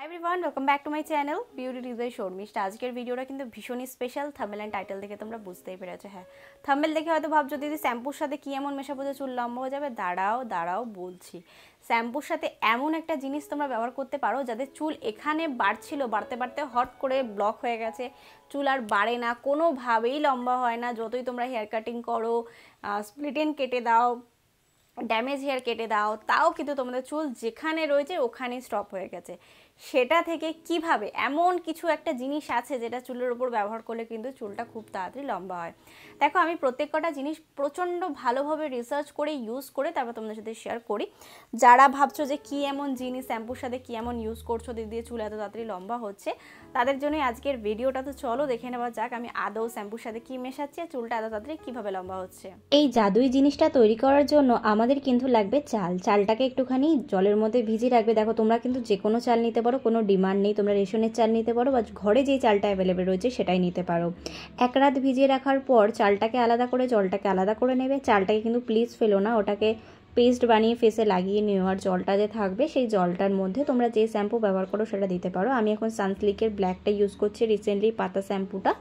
Hi everyone welcome back to my channel beauty ডিজাই শর্মিষ্ঠা। আজকের ভিডিওটা কিন্তু ভীষণই স্পেশাল। থাম্বনেল এন্ড টাইটেল দেখে তোমরা বুঝতেই পেরেছো। হ্যাঁ, থাম্বনেল দেখে হয়তো ভাবছো দিদি শ্যাম্পুর সাথে কি এমন মেশাবো যে চুল লম্বা হয়ে যাবে। দাঁড়াও দাঁড়াও বলছি। শ্যাম্পুর সাথে এমন একটা জিনিস তোমরা ব্যবহার করতে পারো যাদের চুল এখানে বাড়ছিল, বাড়তে বাড়তে হট করে ব্লক হয়ে গেছে, চুল আর বাড়ে না, কোনোভাবেই লম্বা হয় না। যতই তোমরা হেয়ার কাটিং করো, স্প্লিট এন্ড কেটে দাও, ড্যামেজ হেয়ার কেটে দাও, তাও কিন্তু তোমাদের চুল যেখানে রয়েছে ওখানেই স্টপ হয়ে গেছে। সেটা থেকে কিভাবে এমন কিছু একটা জিনিস আছে যেটা চুলের উপর ব্যবহার করলে কিন্তু চুলটা খুব তাড়াতাড়ি লম্বা হয়। দেখো, আমি প্রত্যেকটা জিনিস প্রচণ্ড ভালোভাবে রিসার্চ করে ইউজ করে তারপর তোমাদের সাথে শেয়ার করি। যারা ভাবছো যে কী এমন জিনিস শ্যাম্পুর সাথে কী এমন ইউজ করছো দিয়ে চুল এত তাড়াতাড়ি লম্বা হচ্ছে, তাদের জন্যই আজকের ভিডিওটা। তো চলো দেখে নেওয়া যাক আমি আদৌ শ্যাম্পুর সাথে কী মেশাচ্ছি, চুলটা এত তাড়াতাড়ি কীভাবে লম্বা হচ্ছে। এই জাদুই জিনিসটা তৈরি করার জন্য আমাদের কিন্তু লাগবে চাল। চালটাকে একটুখানি জলের মধ্যে ভিজিয়ে রাখবে। দেখো, তোমরা কিন্তু যে কোনো চাল নিতে পারো, কোনো ডিমান্ড নেই। তোমরা রেশনের চাল নিতে পারো বা ঘরে যেই চালটা অ্যাভেলেবেল রয়েছে সেটাই নিতে পারো। এক রাত ভিজিয়ে রাখার পর চালটাকে আলাদা করে জলটাকে আলাদা করে নেবে। চালটাকে কিন্তু প্লিজ ফেলো না, ওটাকে পেস্ট বানিয়ে ফেসে লাগিয়ে নিও। আর জলটা যে থাকবে সেই জলটার মধ্যে তোমরা যে শ্যাম্পু ব্যবহার করো সেটা দিতে পারো। আমি এখন সানসিল্কের ব্ল্যাকটা ইউজ করছি, রিসেন্টলি পাতা শ্যাম্পুটা,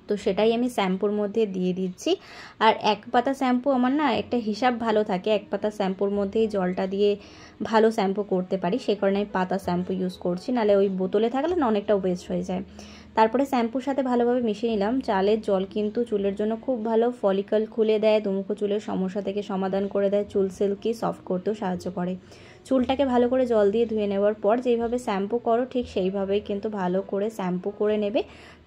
তো সেটাই আমি শ্যাম্পুর মধ্যে দিয়ে দিচ্ছি। আর এক পাতা শ্যাম্পু আমার না একটা হিসাব ভালো থাকে, এক পাতা শ্যাম্পুর মধ্যেই জলটা দিয়ে ভালো শ্যাম্পু করতে পারি, সে কারণে আমি পাতা শ্যাম্পু ইউজ করছি, নাহলে ওই বোতলে থাকলে না অনেকটা ওয়েস্ট হয়ে যায়। তারপরে শ্যাম্পুর সাথে ভালোভাবে মিশিয়ে নিলাম। চালের জল কিন্তু চুলের জন্য খুব ভালো, ফলিকল খুলে দেয়, দুমুখো চুলের সমস্যা থেকে সমাধান করে দেয়, চুল সিল্কি সফট করতেও সাহায্য করে। চুলটাকে ভালো করে জল দিয়ে ধুয়ে নেওয়ার পর যেইভাবে শ্যাম্পু করো ঠিক সেইভাবেই কিন্তু ভালো করে শ্যাম্পু করে নেবে।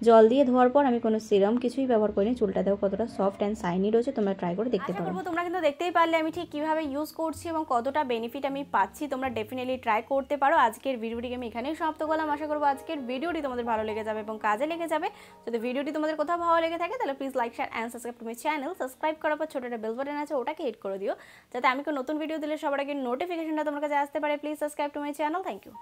জল দিয়ে ধোয়ার পর আমি কোনো সিরাম কিছুই ব্যবহার করিনি। চুলটা দেখো কতটা সফট অ্যান্ড শাইনি রয়েছে, তোমরা ট্রাই করে দেখতে পারো। তোমরা কিন্তু দেখতেই পারলে আমি ঠিক কীভাবে ইউজ করছি এবং কতটা বেনিফিট আমি পাচ্ছি। তোমরা ডেফিনেটলি ট্রাই করতে পারো। আজকের ভিডিওটিকে আমি এখানেই সমাপ্ত করলাম। আশা করবো আজকের ভিডিওটি তোমাদের ভালো লেগে যাবে এবং কাজে লেগে যাবে। যদি ভিডিওটি তোমাদের কোথাও ভালো লেগে থাকে তাহলে please like, share and subscribe to my channel. Subscribe করার পর ছোটো একটা বেল বাটন আছে, ওটাকে হিট করে দিও যাতে আমি কোনো নতুন ভিডিও দিলে সবার আগে নোটিফিকেশনটা তোমার কাছে আসতে পারে। Please subscribe to my channel. Thank you.